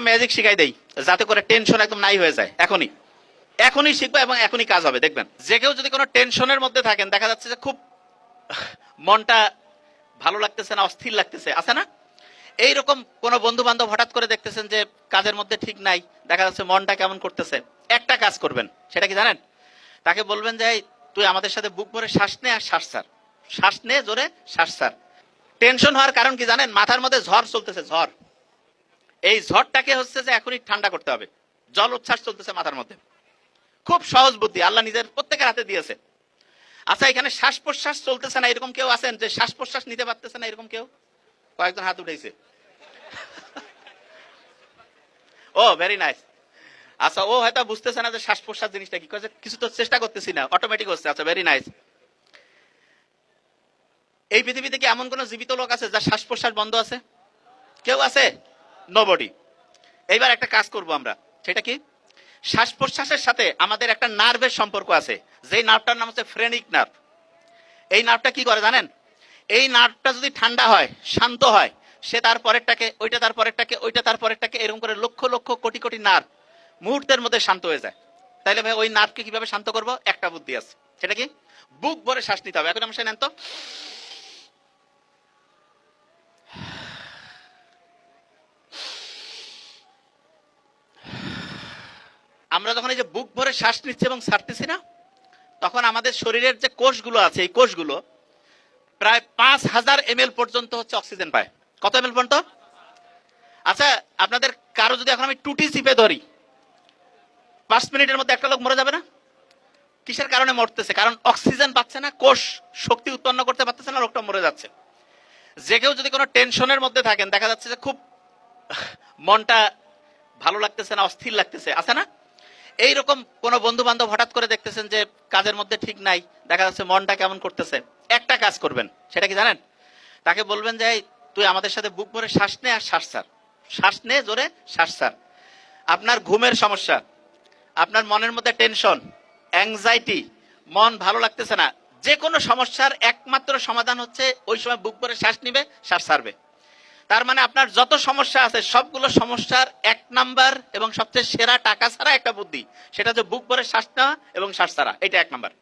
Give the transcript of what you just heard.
Magic শিখাই দেই যাতে করে টেনশন একদম নাই হয়ে যায়। এখনই এখনই শিখবো এবং এখনই কাজ হবে, দেখবেন। যে কেউ যদি কোনো টেনশনের মধ্যে থাকেন, দেখা যাচ্ছে যে খুব মনটা ভালো লাগতেছে না, অস্থির লাগতেছে, আছে না? এইরকম কোনো বন্ধু বান্ধব হঠাৎ করে দেখতেছেন যে কাজের মধ্যে ঠিক নাই, দেখা যাচ্ছে মনটা কেমন করতেছে, একটা কাজ করবেন, সেটা কি জানেন? তাকে বলবেন যে তুই আমাদের সাথে বুক ভরে শ্বাস নে আর শ্বাস ছাড়, শ্বাস নে জোরে, শ্বাস ছাড়। টেনশন হওয়ার কারণ কি জানেন? মাথার মধ্যে ঝড় চলতেছে, ঝড়। এই ঝড়টাকে হচ্ছে যে এখনই ঠান্ডা করতে হবে। জল উচ্ছ্বাস চলতেছে মাথার মধ্যে। খুব সহজ বুদ্ধি, আল্লাহ নিজের প্রত্যেকের হাতে দিয়েছে। আচ্ছা, এখানে শ্বাস প্রশ্বাস চলতেছে না এরকম কেউ আছেন যে শ্বাস প্রশ্বাস নিতে পারতেছে না এরকম কেউ? কয়েকজন হাত উঠেছে। ও ভেরি নাইস। আচ্ছা, ও হয়তো বুঝতেছে না যে শ্বাস প্রশ্বাস জিনিসটা কি, কিছু তো চেষ্টা করতেছি না, অটোমেটিক হচ্ছে। আচ্ছা, ভেরি নাইস। এই পৃথিবীতে কি এমন কোন জীবিত লোক আছে যার শ্বাস প্রশ্বাস বন্ধ আছে? কেউ আছে? নোবডি। এইবার একটা কাজ করব আমরা, সেটা কি? শ্বাস প্রশ্বাসের সাথে আমাদের একটা নার্ভের সম্পর্ক আছে, যেই নার্ভটার নাম হচ্ছে ফ্রেনিক নার্ভ। এই নার্ভটা কি করে জানেন? এই নার্ভটা যদি ঠান্ডা হয়, শান্ত হয়, সে তার পরেরটাকে, ওইটা তার পরেরটাকে, ওইটা তার পরেরটাকে, এরকম করে লক্ষ লক্ষ কোটি কোটি নার্ভ মুহূর্তের মধ্যে শান্ত হয়ে যায়। তাইলে ভাই ওই নার্ভকে কিভাবে শান্ত করব? একটা বুদ্ধি আছে, সেটা কি? বুক ভরে শ্বাস নিতে হবে। এখন আমার সাথে নেন তো। আমরা যখন এই যে বুক ভরে শ্বাস নিচ্ছি এবং ছাড়তেছি না, তখন আমাদের শরীরের যে কোষগুলো আছে, এই কোষগুলো প্রায় 5000 ml পর্যন্ত হচ্ছে অক্সিজেন পায়। কত ml পর্যন্ত? আচ্ছা, আপনাদের কারো যদি এখন আমি টুটি চিপে ধরি, 5 মিনিটের মধ্যে একটা লোক মরে যাবে না? কিসের কারণে মরতেছে? কারণ অক্সিজেন পাচ্ছে না, কোষ শক্তি উৎপন্ন করতে পারতেছে না, লোকটা মরে যাচ্ছে। যে কেউ যদি কোনো টেনশনের মধ্যে থাকেন, দেখা যাচ্ছে যে খুব মনটা ভালো লাগতেছে না, অস্থির লাগতেছে, আছে না? এইরকম কোনো বন্ধু বান্ধব হঠাৎ করে দেখতেছেন যে কাজের মধ্যে ঠিক নাই, দেখা যাচ্ছে মনটা কেমন করতেছে, একটা কাজ করবেন, সেটা কি জানেন? তাকে বলবেন যে তুই আমাদের সাথে বুক ভরে শ্বাস নে আর শ্বাস ছাড়, শ্বাস নে জোরে, শ্বাস ছাড়। আপনার ঘুমের সমস্যা, আপনার মনের মধ্যে টেনশন, অ্যাংজাইটি, মন ভালো লাগতেছে না, যে কোনো সমস্যার একমাত্র সমাধান হচ্ছে ওই সময় বুক ভরে শ্বাস নিবে, শ্বাস ছাড়বে। তার মানে আপনার যত সমস্যা আছে সবগুলো সমস্যার 1 নাম্বার এবং সবচেয়ে সেরা টাকা ছাড়া একটা বুদ্ধি, সেটা হচ্ছে বুক ভরে শ্বাস নেওয়া এবং শ্বাস ছাড়া। এটা 1 নাম্বার।